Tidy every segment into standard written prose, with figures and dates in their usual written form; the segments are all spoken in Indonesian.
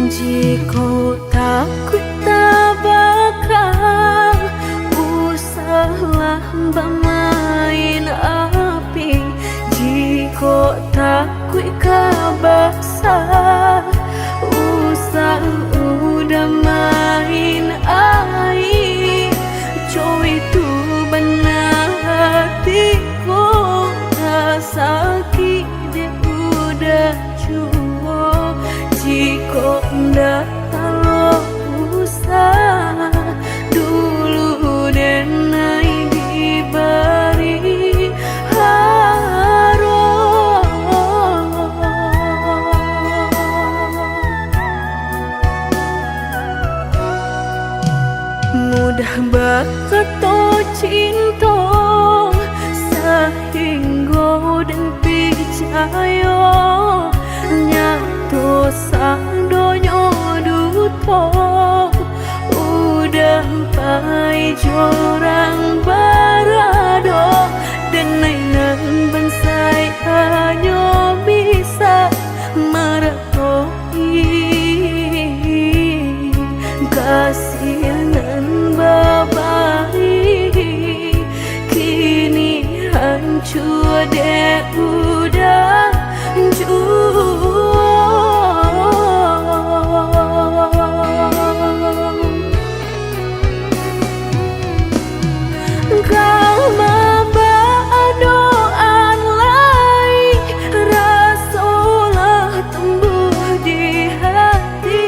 Jika takut tak bakal usahlah bermain api. Jika takut kabasah usah udah main air. Coy itu benar hatiku tak sakit dia udah cua. Jika ndak kalau usah dulu dan naik diberi harum. Mudah berkata cinta sehingga dan percaya nyatu sang donya duto udah pai jorang barado dan nainan bansai hanya bisa meratoi kasihanan babai kini hancur deh udah kau membadoan lain rasulah tumbuh di hati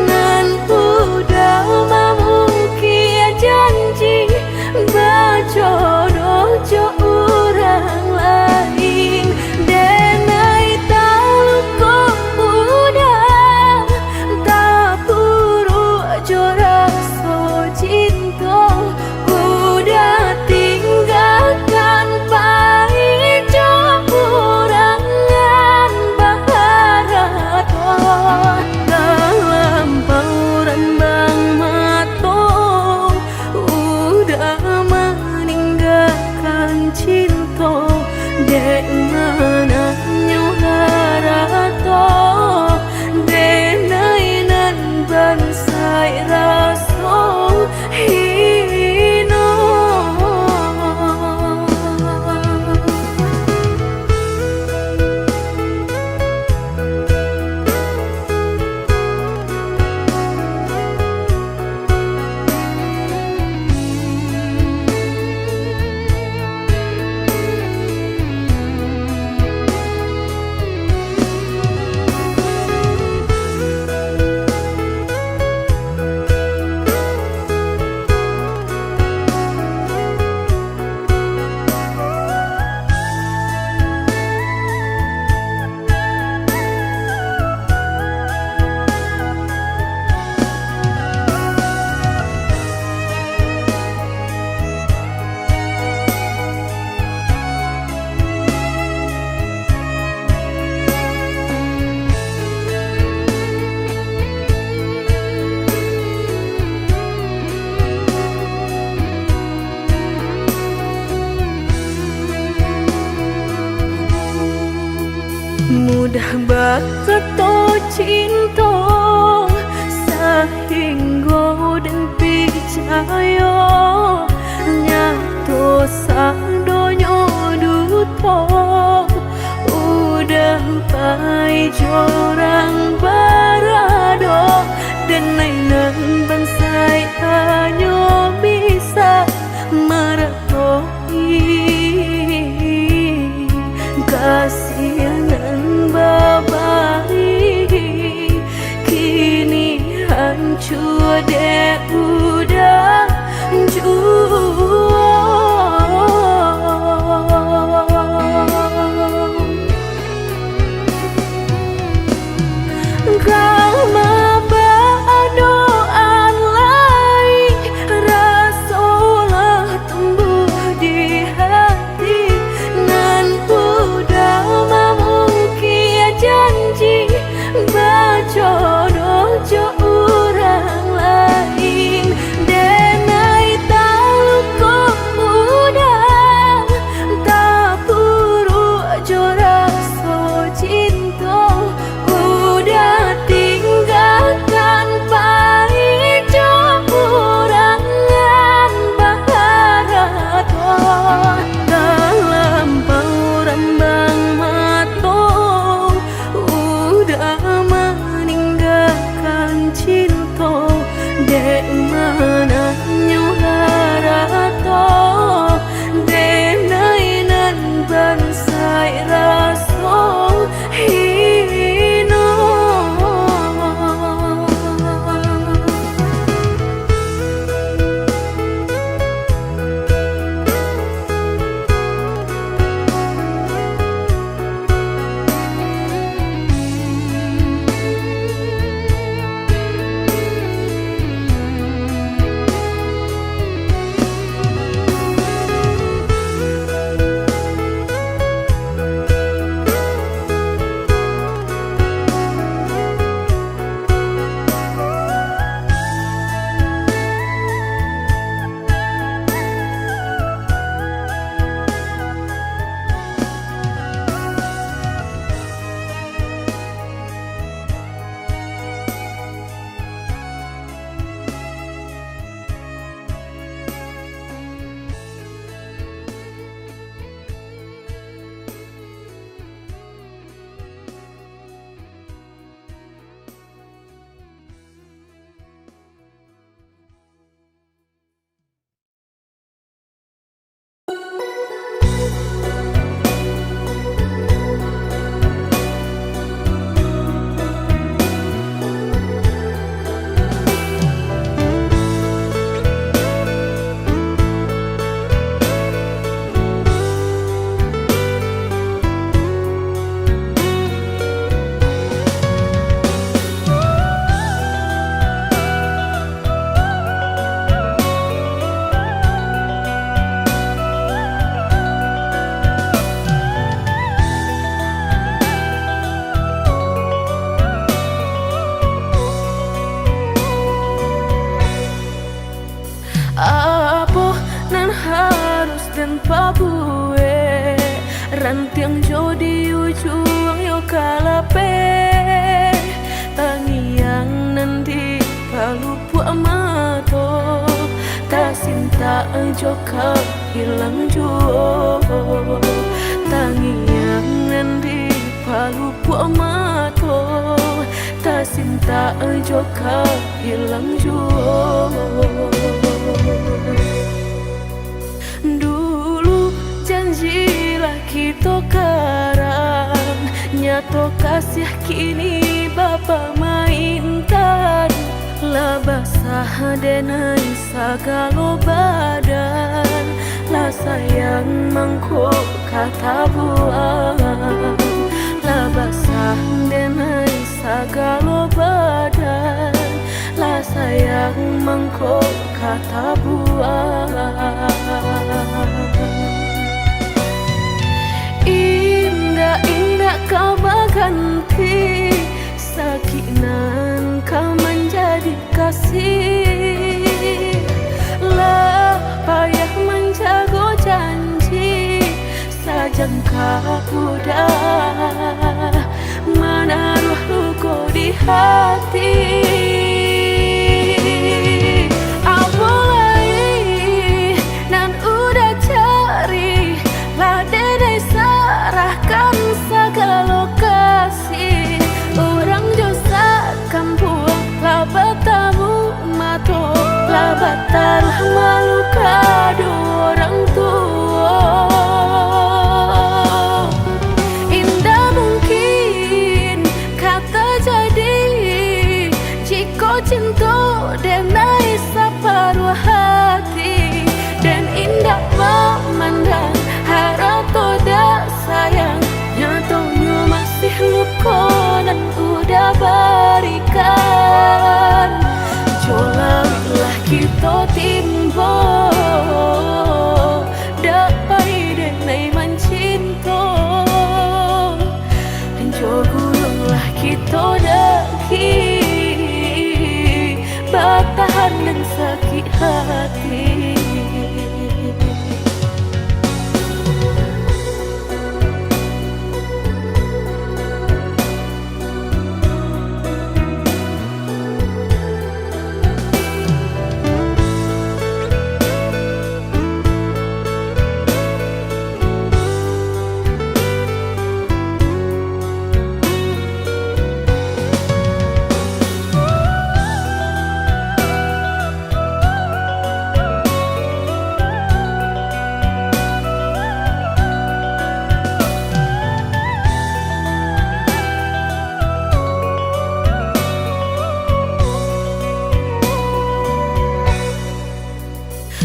nan udah memungkir janji berjodoh jo orang lain. Denai tahu kau udah tak buru jo rasa cinta udah tinggalkan pai jo urangan baharato dalam pauran bang mato udah meninggalkan cinta dek mana nyuharato denai nan bansai raso hino. Mudah berkata cinta sehingga dan percaya nyatu sang donya duto udah pai jorang barado dan nainan bansai hanya bisa meratoi kasihanan babai kini hancur deh udah kau membadoan lain rasulah tumbuh di hati nan udah memungkir janji berjodoh jo orang lain. dan tiang jodi ujung yo kalape tangiang nanti palu puak mato tak sinta joka hilang juo tangiang nanti palu puak mato tak sinta joka hilang juo. Dulu janjilah kita karang, nyato kasih kini Bapa mainkan. Lah basah denai sagalo badan, lah sayang mangkok kata buang. Lah basah denai sagalo badan, lah sayang mangkok kata buang. Indah-indah kau berganti, sakinan kau menjadi kasih. Lah payah menjaga janji, sajangka udah menaruh luka di hati. Serahkan segala lokasi, orang josa kampung lah bertamu mato, lah bertaruh malu kado orang tua. Indah mungkin kata jadi, jika cinta denai separuh hati, dan indah memandang harap toda sayang, nyatanya masih luka dan udah berikan. Jolalah kita timbo, dapai denai mencinta. Jogullah kita daki, bertahan dan sakit hati.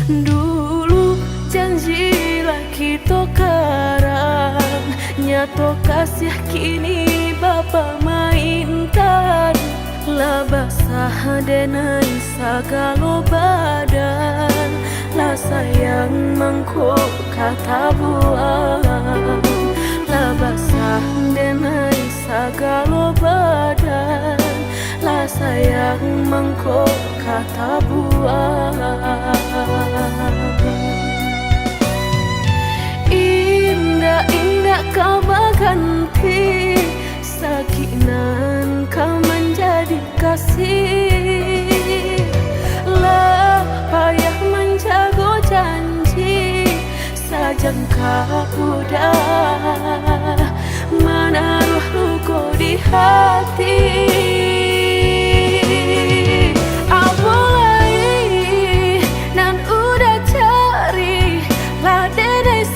Dulu janjilah kita karang, nyato kasih kini Bapa mainkan. Lah basah denai sagalo badan, lah sayang mangkok kata buang. Lah basah denai sagalo badan, lah sayang mangkok kata buang. Indah-indah kau berganti, sakinan kau menjadi kasih. Lah payah menjaga janji, sajangka udah menaruh luka di hati.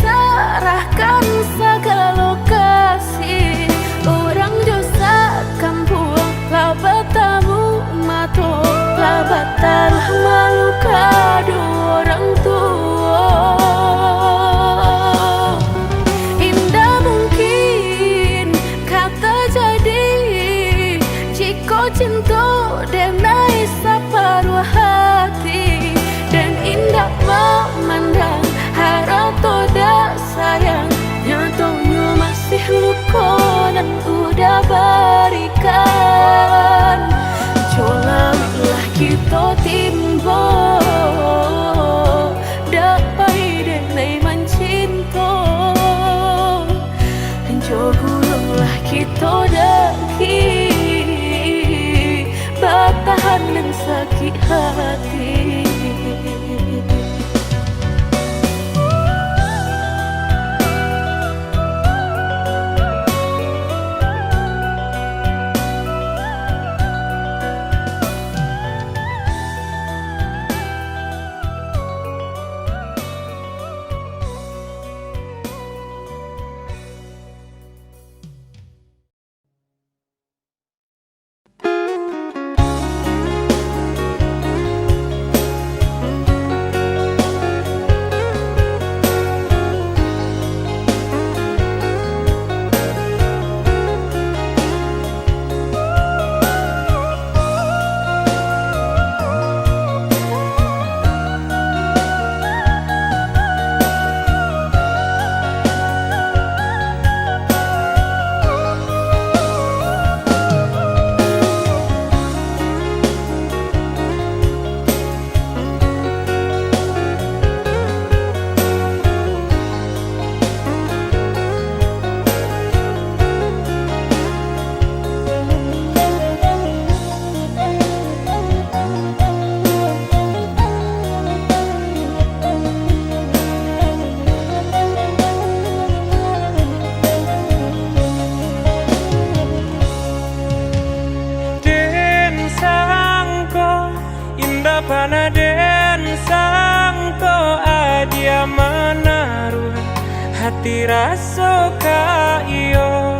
Serahkan segala lokasi, orang josa kampung lah bertamu mato, lah bertaruh malu kado orang tua. Indah mungkin kata jadi, jika cinta denai separuh hati, dan indah memandang harap toda sayang, nyatanya masih luka dan udah berikan. Jolalah kita timbo, dapai denai mencinta. hati rasa iyo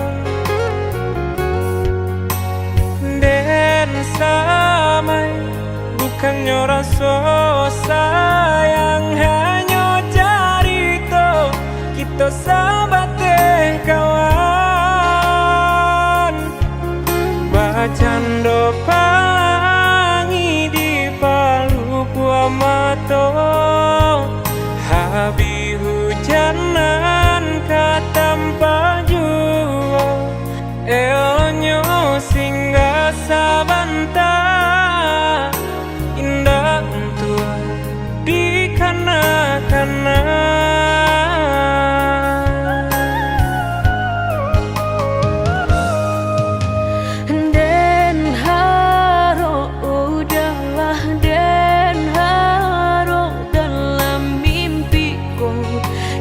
den samai bukannya rasa sayang, hanya cerita kita sahabat kawan bacando palangi di palu buah mato habi hujanan katampa jua elonyo singgah sabanta indah tua di kana-kana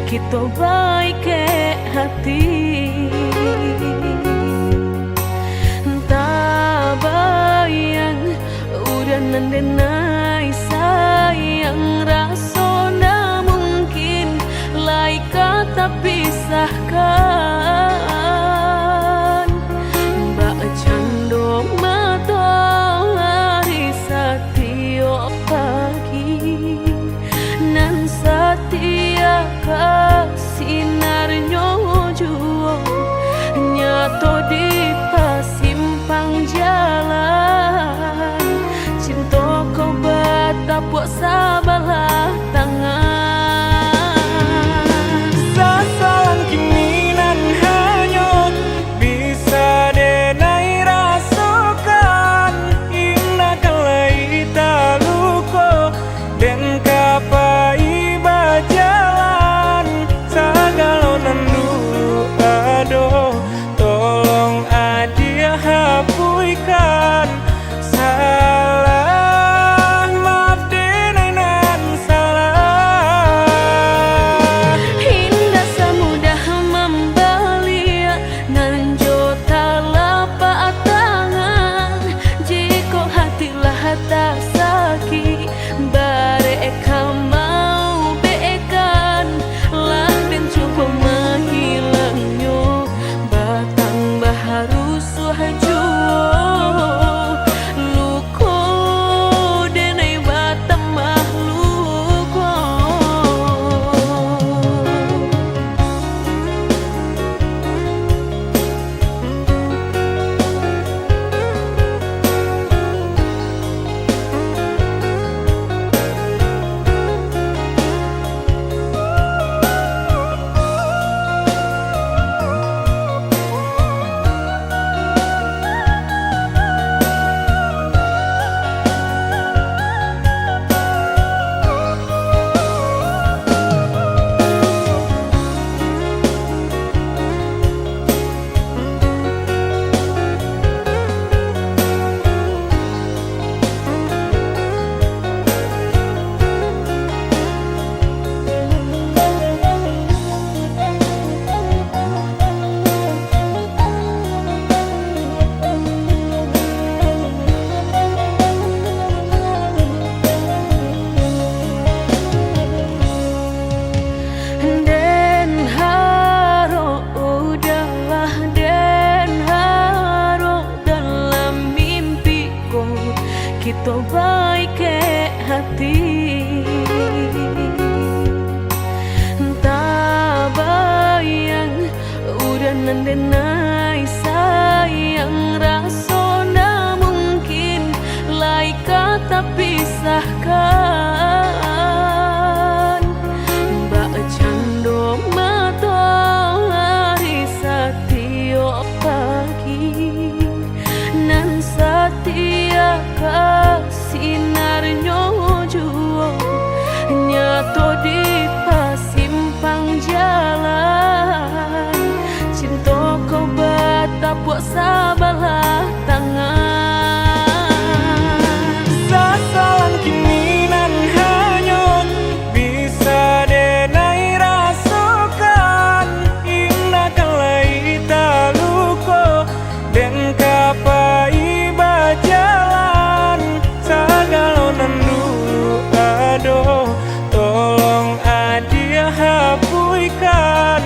kita baik ke hati tak bayang udah nandenai sayang rasa na mungkin lai kata pisahkan mbak cando mata hari satio pagi nan setia sinarnya jua nyato di pasimpang jalan cinta kau batapuk sabalah tangan sasalan kini nan hanyut bisa denai rasakan indah kalai taluko dan kapai tolong adia hapuikan salah maaf denainan salah indah semudah membelia nan jota lapak tangan jika hatilah tak sakit bareka mau beekan lah dan cukup menghilangnya harus suhajo luko denai batam mahluko kita baik ke hati tak bayang udah nandenai sayang rasa na mungkin lai kata pisahkan mbak cando mata hari satio pagi nan setia sinarnya jua nyato di pasimpang jalan cinta kau batapuk sabalah tangan sasalan kini nan hanyut bisa denai rasakan indah kalai taluko dan kapai jalan sagalonan dulu tolong adia hapuikan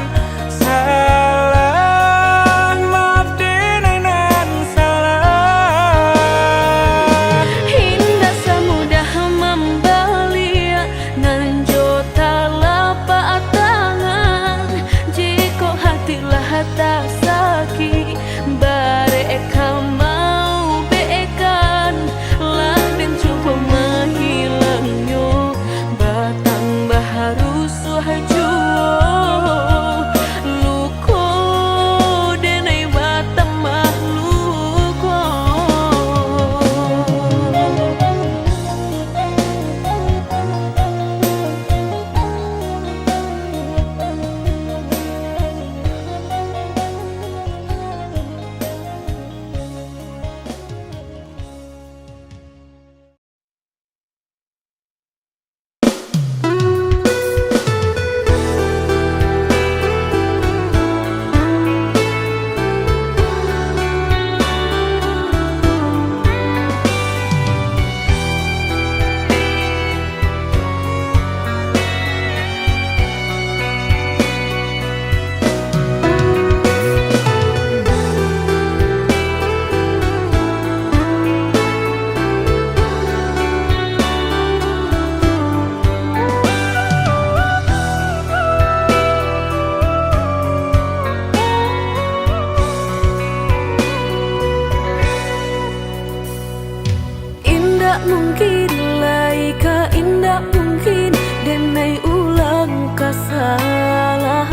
mungkin lai ka indah mungkin denai ulang kesalahan.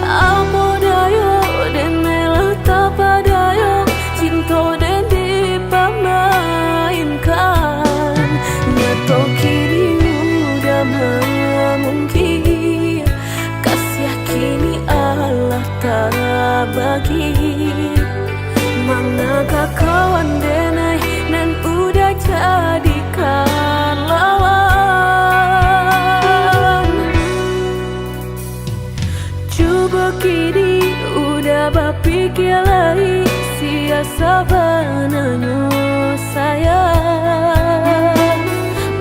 Apa dayo denai letak padayo cinta den dipamainkan. Nyato kini udah mungkin kasih kini Allah tak bagi. Manakah kawan denai nan udah jadikan lawan. Coba kini udah berpikir lagi siasa bananyo sayang.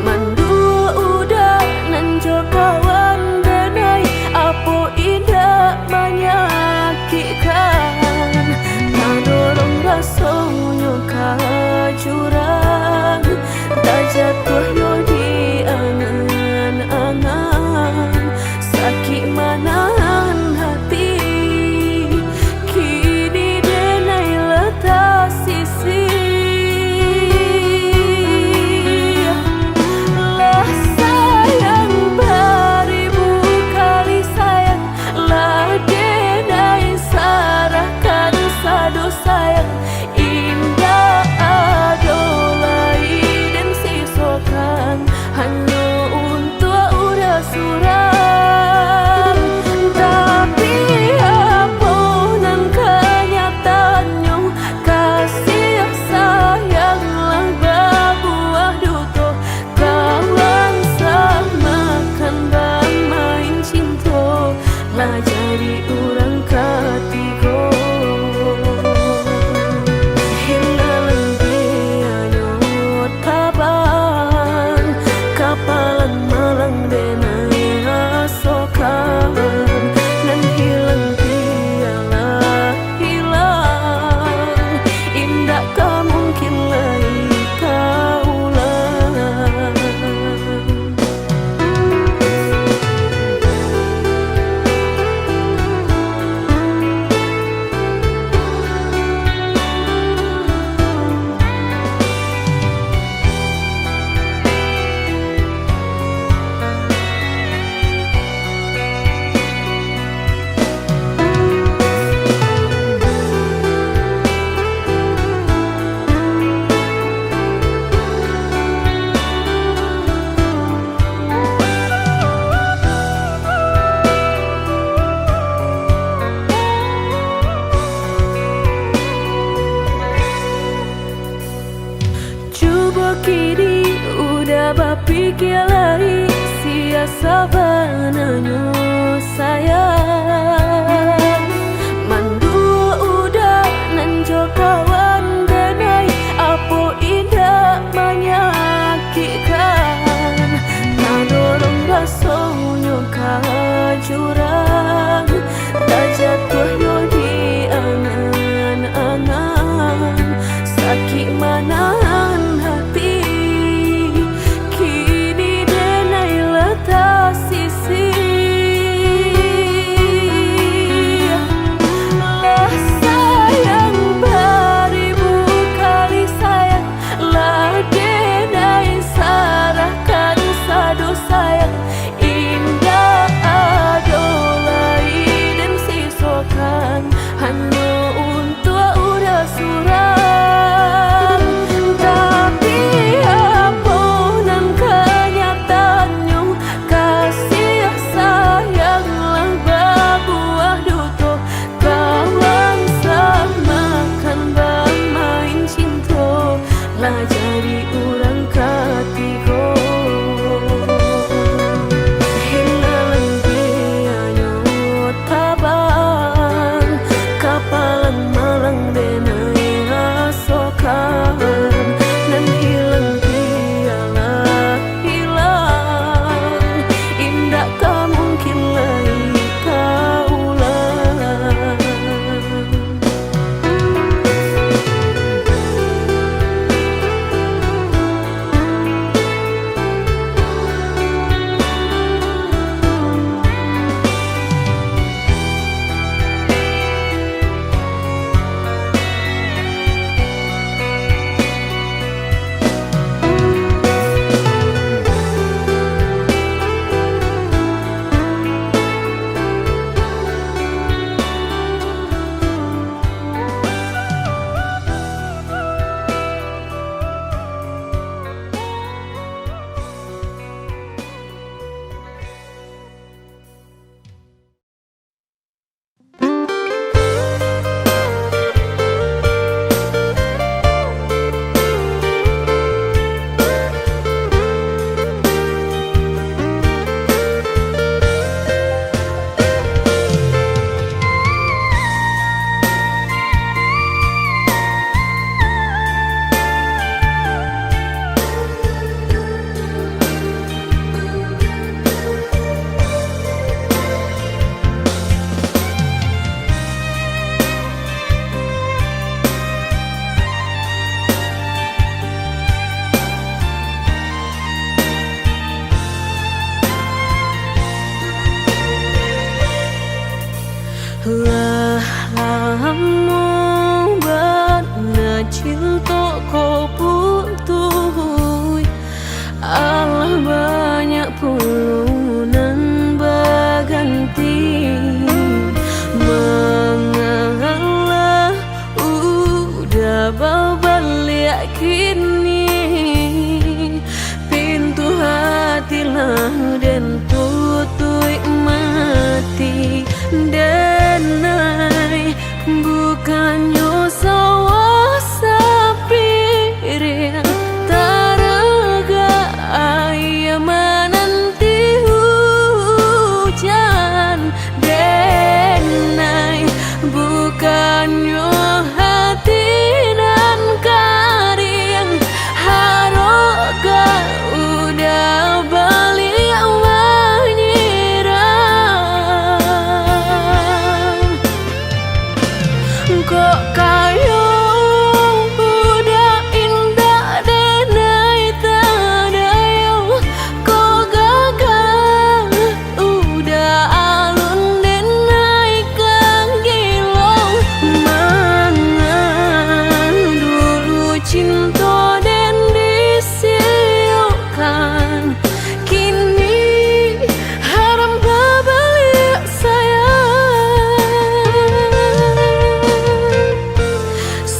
Mandua udah nan jo kawan denai apa indah menyakitkan. Rasanya kajurang tak jatuh yo di angan-angan. Sakit manahan hati kini denai letak sisi. Lah sayang beribu kali sayang, lah denai sarahkan sadu sayang. Hanya untuk udah suram. Tapi apunan kenyataannya kasih sayanglah berbuah duto. Kawan samakan bang main cinta lah jadi orang ketiga. Kapalan malang denai asokan nan hilang tiada hilang. Indah tak mungkin lagi kaulang. Kini udah berpikir lagi siasa bananyo sayang. Mandua udah nan jo kawan denai apa indah menyakitkan. Nadorong rasanya kajurang tak jatuh yo di angan-angan. Sakit manahan hati kini denai letak sisi. Lah sayang beribu kali sayang, lah denai sarahkan sadu sayang. Indah adolai dan sisokan hanya untuk udah suram. Kapalan malang denai kok kayo udah indah denai tadayo kok gagal udah alun denai kang gilong mangan dulu cinta den disiukan kini haram babalik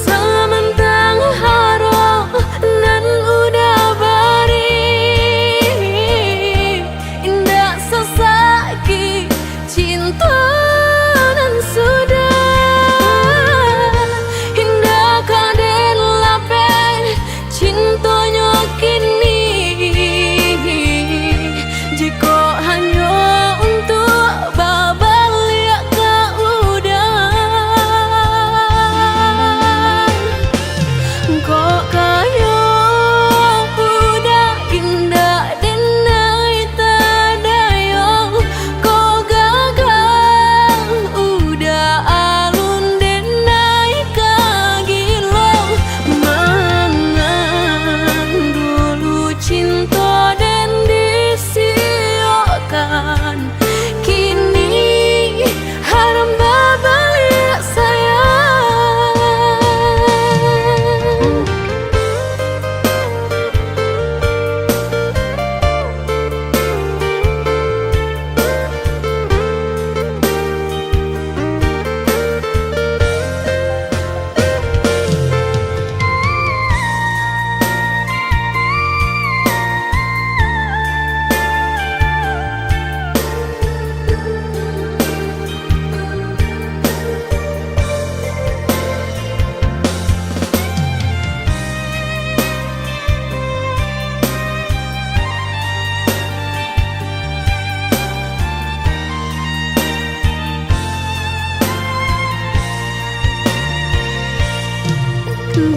Samantang haro nan udah bari indah sesaki cinta nan sudah indah kaden lape cintonya kini jika hanya untuk babalik ke udah kok kayo udah indah denai tadayo kok gagal udah alun denai kagilong mangan dulu cinta den disiokkan kini haram babalik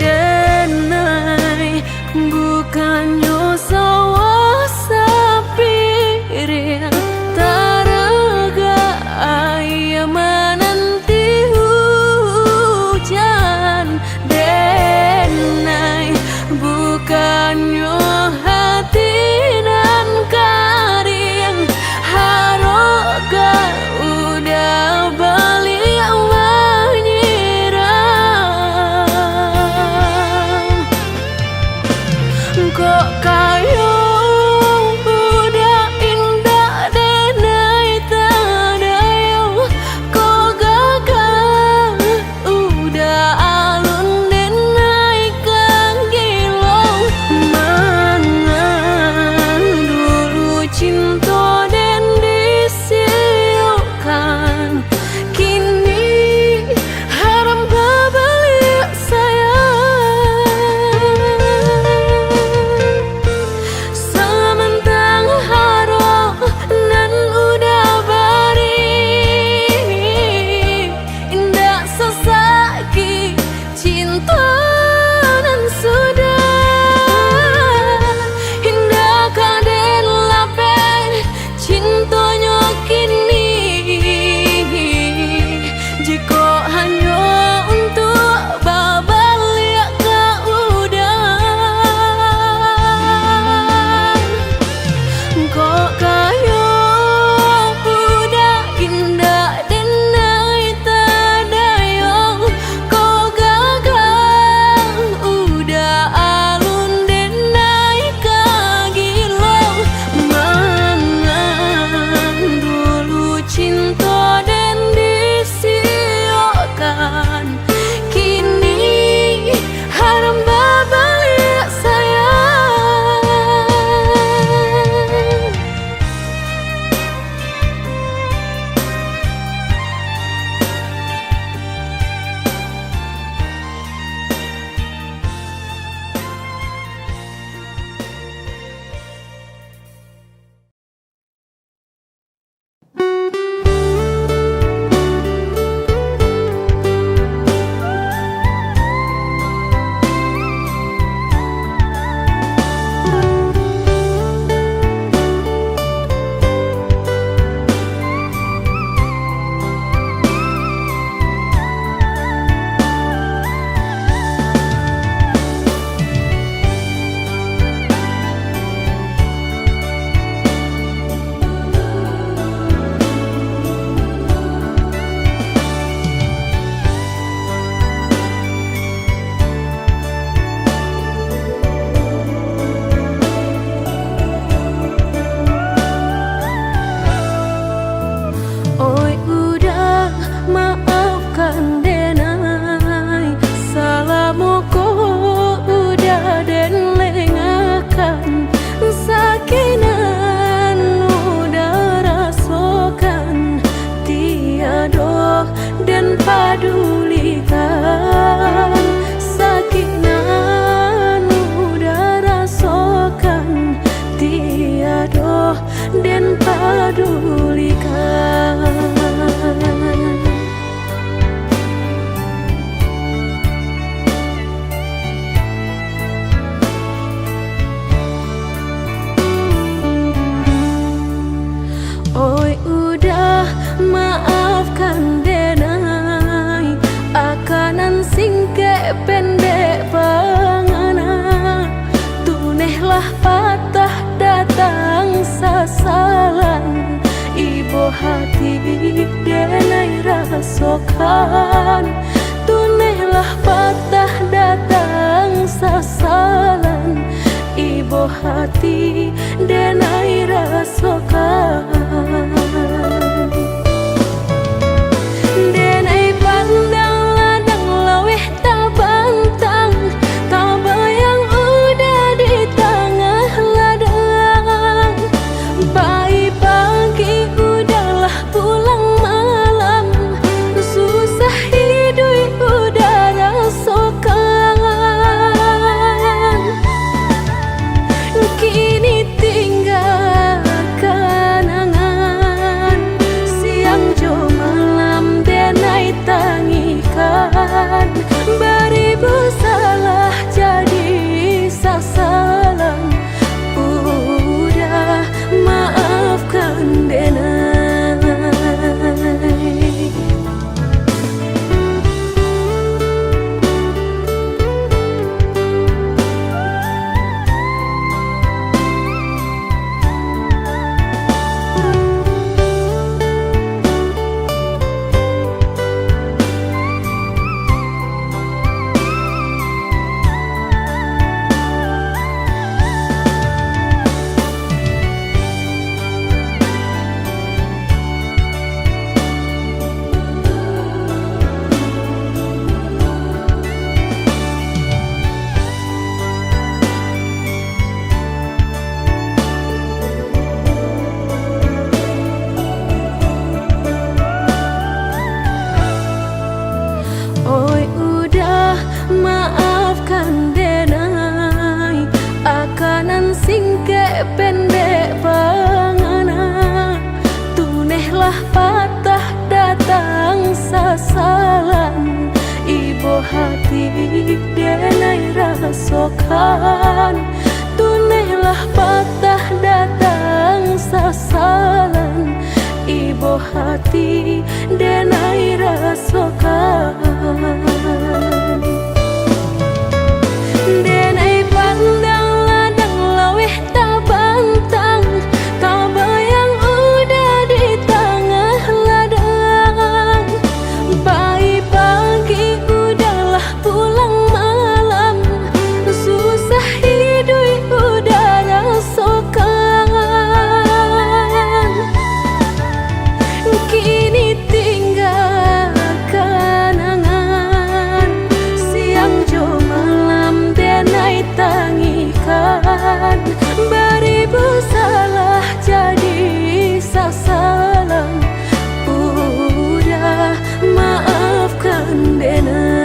denai bukannya sawah sapirin taraga ayam menanti hujan denai bukannya hati dan karing haroga udah balik menyiram kok hati denai rasokan, tunailah patah datang sasalan. Ibu hati denai rasokan, denai pandang ladang laweh tabantang, tabayang udah di tengah ladang. Bayi pagi udahlah pulang malam, susah hidup udah rasokan. Kini tinggal kenangan, siang jo malam denai tangikan. Beribu salah jadi sasalan, udah maafkan denai. Oi udah maafkan denai, akanan singke pendek pangana. Tunehlah patah datang sasalan, ibu hati denai rasokan. Tunehlah patah datang sasalan, ibu hati denai rasokan. Denai pandang ladang laweh tabantang, tabayang udah di tengah ladang. Bayi pagi udahlah pulang malam, susah hidup udah rasokan. Kini tinggal kenangan, siang jo malam denai tangikan. Beribu salah jadi sasalan, udah maafkan denai.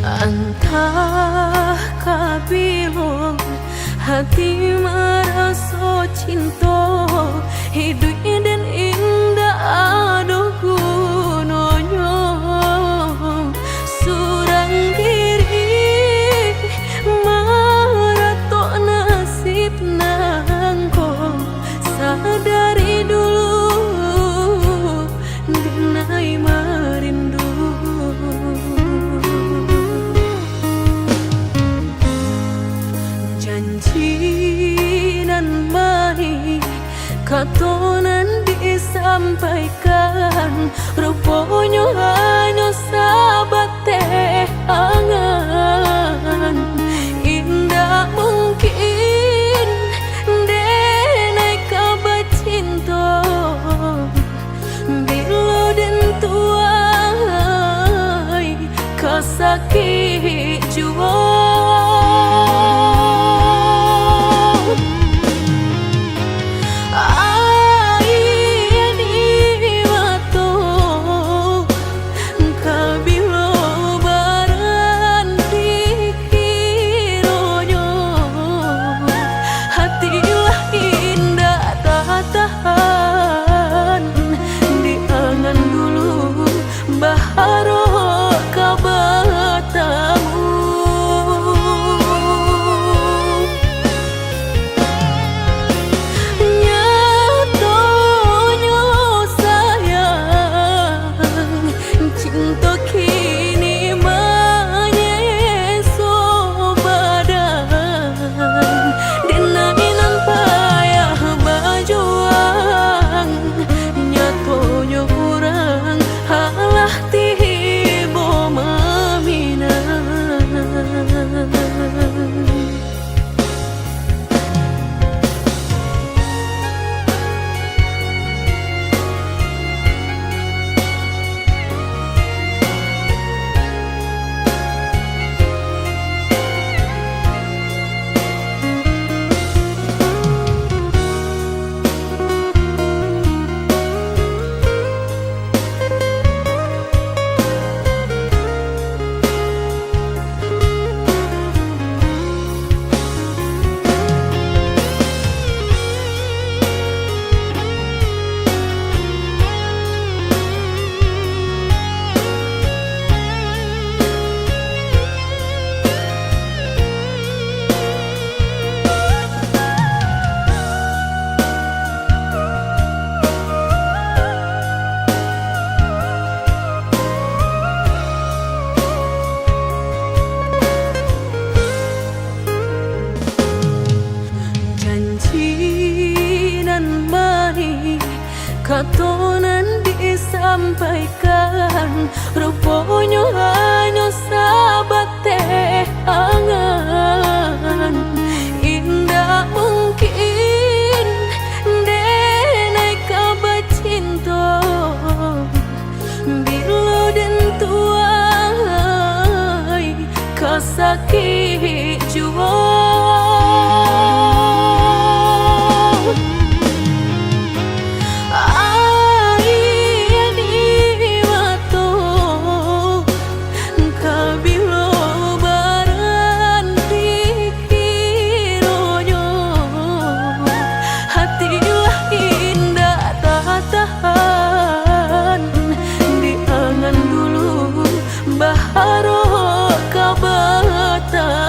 Entah kabilon hati merasa cinta, hidup dan indah aduh gunanya. Surang diri maratok nasib nangko, sadari dulu dinai merindu. Janji nan mahi katonan disampaikan, rupanya hanya sahabat teh angan. Indah mungkin denai kabar cinta bila den tuai kasakit jua. Katonan disampaikan, rupanya hanya sahabat teh angan. Indah mungkin denai kabar cinta bila den tuai kasakit jua. Baharo kabata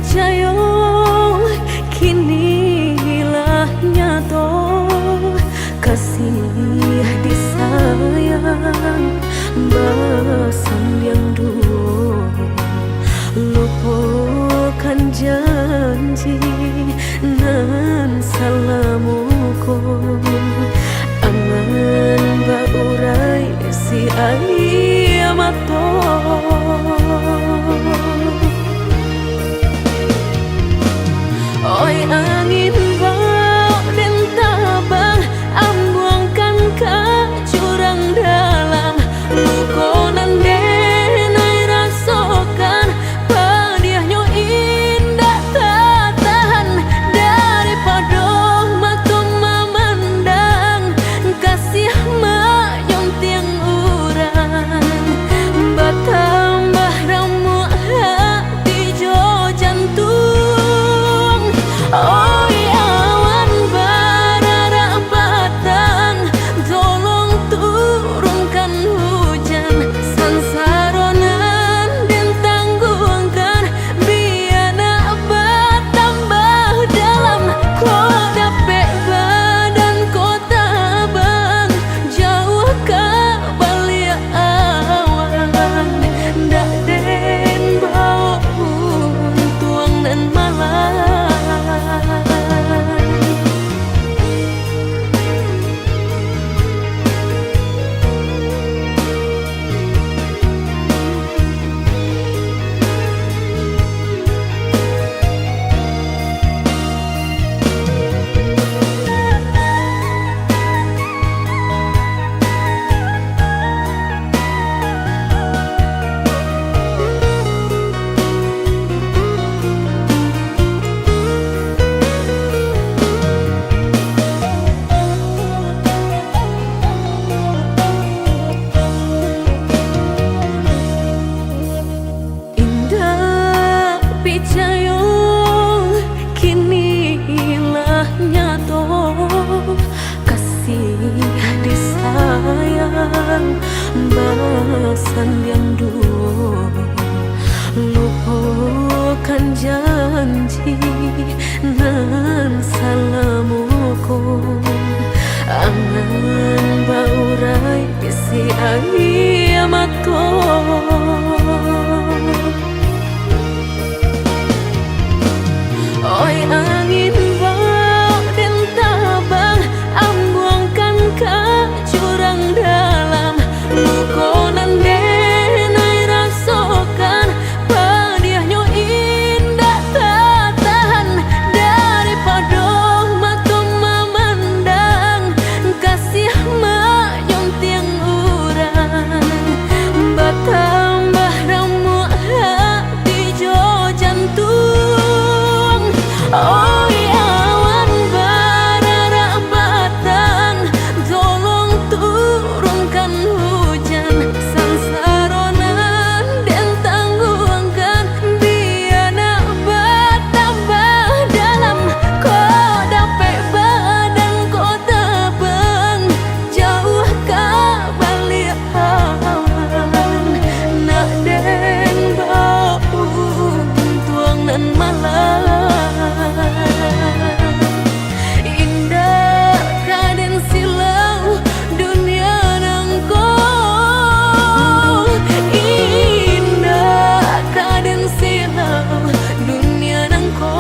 picayo kinilah nyato, kasih disayang basan yang dulu, lupakan janji nan salamuku, angan baurai si ayamato. Oi angin bau dan tabang, ambuangkan ke jurang dalam, lukonan denai rasakan, padiahnya indah tak tahan, daripada mata memandang, kasih menyunting urang, bertambah ramu hati jo jantung. Oi awan barara batang, tolong turunkan hujan, sansaronan dan tanggungkan, biar nak bertambah dalam, kau dapet badan kau tabang, jauh ke balik awan, dak den bau tuang dan malam. Picayo kinilah nyato, kasih disayang basan yang dulu, lupakan janji nan salamuku, angan baurai si ayamato. Oi angin bau dan tabang, ambuangkan ke jurang dalam, lukonan denai rasakan, padiahnya indah tak tahan, daripada mata memandang, kasih menyunting urang, bertambah ramu hati jo jantung. Oi awan barara batang, tolong turunkan hujan, sansaronan dan tanggungkan, biar nak bertambah dalam, kau dapet badan kau tabang, jauh ke balik awan, nak den bau tuang nan malam. Indah raden silau dunia nangko, indah raden silau dunia nangko.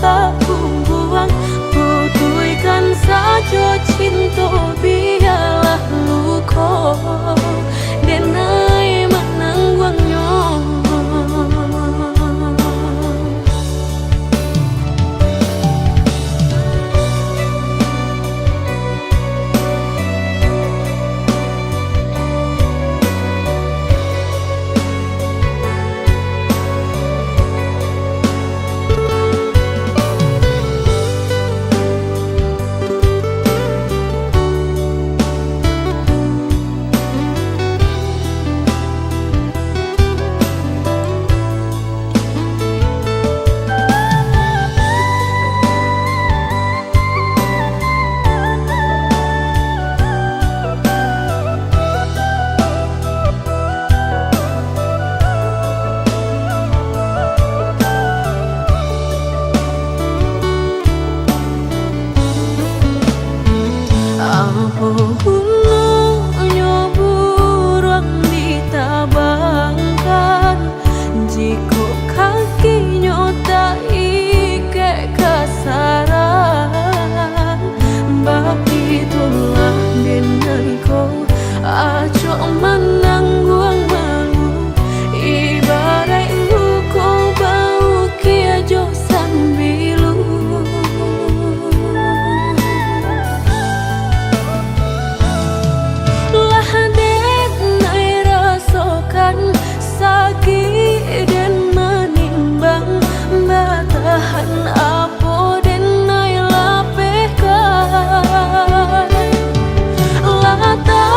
tak buang. Putuikan saja cinta biarlah luka denai menangguangnya. Hulunya buruan ditabangkan, jika kakinya tak ike kasaran. Bab itulah denai kau acok menangguang malu, ibarat luka bau kia jo sambilu. Sakit dan menimbang, batahan apa denai lapehkan. Lata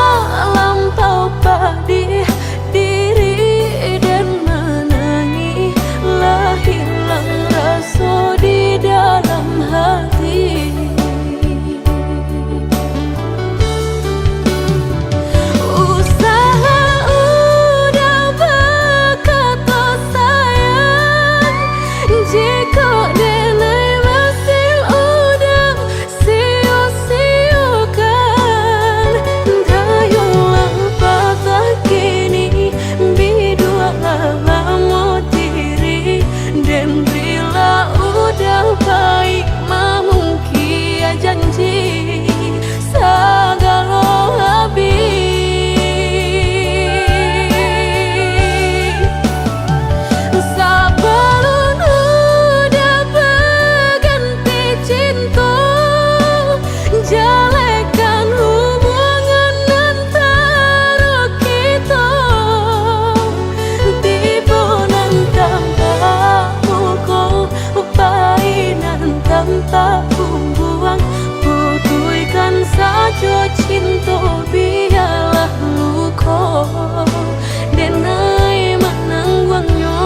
lampau padih diri dan menangi, lah hilang rasa di dalam hati. Jika denai masih udah sia-siakan, dayulah patah kini bidualah lama diri. Dan bila udah baik mamungkia janji segala habis. Tak buang, putuikan saja cinta biarlah luka denai menangguangnya.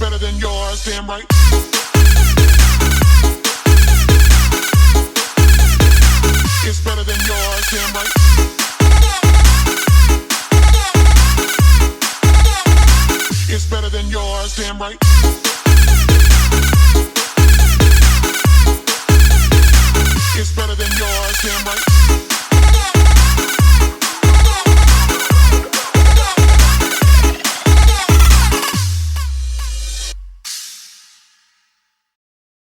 Better than yours, damn right. It's better than yours, damn right. It's better than yours, damn right. It's better than yours, damn right.